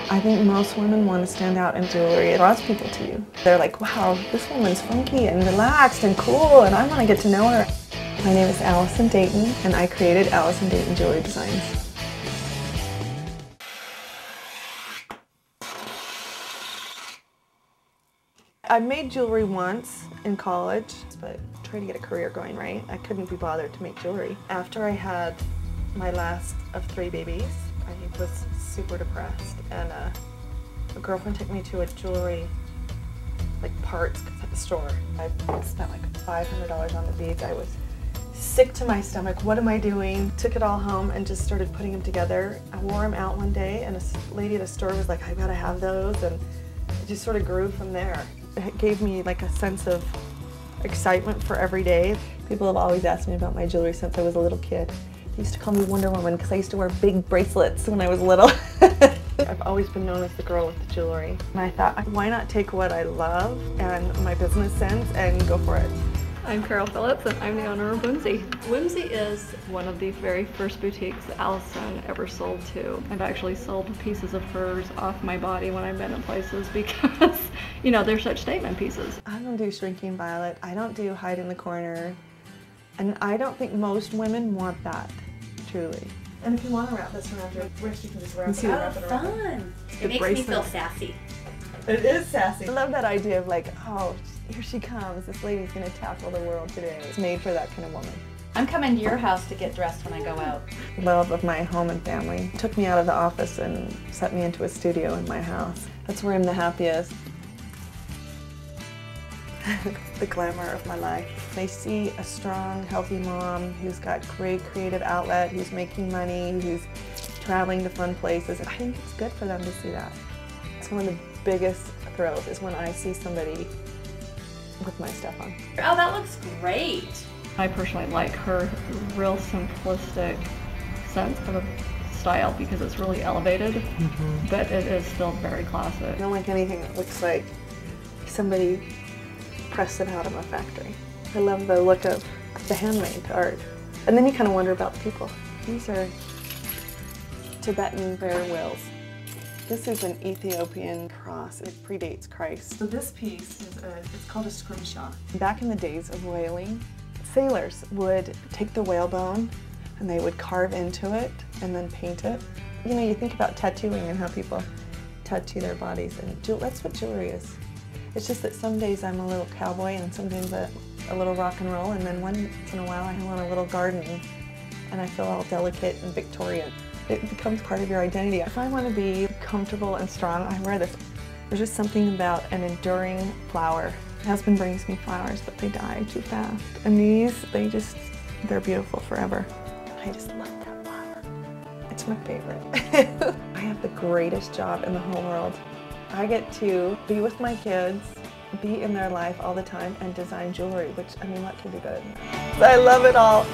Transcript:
I think most women want to stand out in jewelry. It draws people to you. They're like, wow, this woman's funky and relaxed and cool, and I want to get to know her. My name is Allison Dayton, and I created Allison Dayton Jewelry Designs. I made jewelry once in college, but trying to get a career going, right? I couldn't be bothered to make jewelry. After I had my last of 3 babies, I was super depressed, and a girlfriend took me to a jewelry parts store. I spent like $500 on the beads. I was sick to my stomach. What am I doing? Took it all home and just started putting them together. I wore them out one day, and a lady at a store was like, I gotta have those, and it just sort of grew from there. It gave me like a sense of excitement for every day. People have always asked me about my jewelry since I was a little kid. They used to call me Wonder Woman because I used to wear big bracelets when I was little. I've always been known as the girl with the jewelry. And I thought, why not take what I love and my business sense and go for it? I'm Carol Phillips, and I'm the owner of Whimsy. Whimsy is one of the very first boutiques Allison ever sold to. I've actually sold pieces of hers off my body when I've been in places because, you know, they're such statement pieces. I don't do shrinking violet. I don't do hide in the corner. And I don't think most women want that, truly. And if you want to wrap this around your wrist, you can just wrap it around. Oh, fun! It makes me feel sassy. It is sassy. I love that idea of like, oh, here she comes. This lady's going to tackle the world today. It's made for that kind of woman. I'm coming to your house to get dressed when I go out. Love of my home and family took me out of the office and set me into a studio in my house. That's where I'm the happiest. The glamour of my life. They see a strong, healthy mom who's got great creative outlet, who's making money, who's traveling to fun places. I think it's good for them to see that. It's one of the biggest thrills is when I see somebody with my stuff on. Oh, that looks great. I personally like her real simplistic sense of a style because it's really elevated, but it is still very classic. I don't like anything that looks like somebody pressed it out of a factory. I love the look of the handmade art. And then you kind of wonder about the people. These are Tibetan bear whales. This is an Ethiopian cross. It predates Christ. So this piece is it's called a scrimshaw. Back in the days of whaling, sailors would take the whalebone and they would carve into it and then paint it. You know, you think about tattooing and how people tattoo their bodies, and that's what jewelry is. It's just that some days I'm a little cowboy and sometimes a little rock and roll, and then once in a while I want a little garden and I feel all delicate and Victorian. It becomes part of your identity. If I want to be comfortable and strong, I wear this. There's just something about an enduring flower. My husband brings me flowers, but they die too fast. And these, they're beautiful forever. I just love that flower. It's my favorite. I have the greatest job in the whole world. I get to be with my kids, be in their life all the time, and design jewelry, which, I mean, what could be better than that? I love it all.